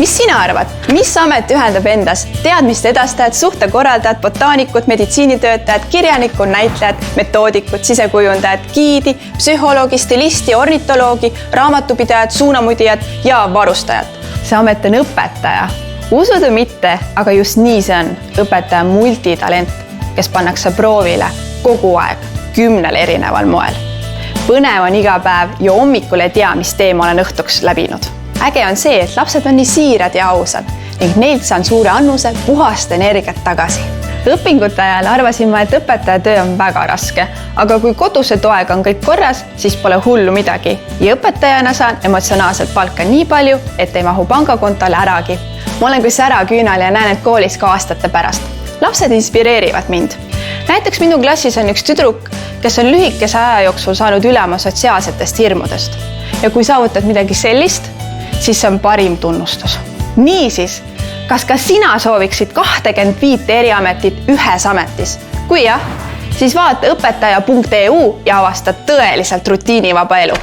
Mis sina arvad, mis amet ühendab endas teadmiste edastajad, suhtekorraldajad, botaanikud, meditsiinitöötajad, kirjanikud, näitlejad, metoodikud, sisekujundajad, giidi, psühholoogi, stilisti, ornitoloogi, raamatupidajad, suunamudijad ja varustajad? See amet on õpetaja. Usud või mitte, aga just nii see on. Õpetaja multitalent, kes pannakse proovile kogu aeg 10 erineval moel. Põnev on iga päev ja hommikul ei tea, mis teema olen õhtuks läbinud. Äge on see, et lapsed on nii siirad ja ausad ning neilt saan suure annuse puhast energiat tagasi. Õpingute ajal arvasin ma, et õpetaja töö on väga raske, aga kui koduse toega on kõik korras, siis pole hullu midagi. Ja õpetajana saan emotsionaalselt palka nii palju, et ei mahu pangakontole äragi. Ma olen kui sära küünal ja näen, et koolis ka aastate pärast. Lapsed inspireerivad mind. Näiteks minu klassis on üks tüdruk, kes on lühikese aja jooksul saanud üle oma sotsiaalsetest hirmudest. Ja kui saavutad midagi sellist, siis see on parim tunnustus. Niisiis, kas ka sina sooviksid 25 eriametit ühes ametis? Kui jah, siis vaata õpetaja.eu ja avasta tõeliselt rutiinivaba elu.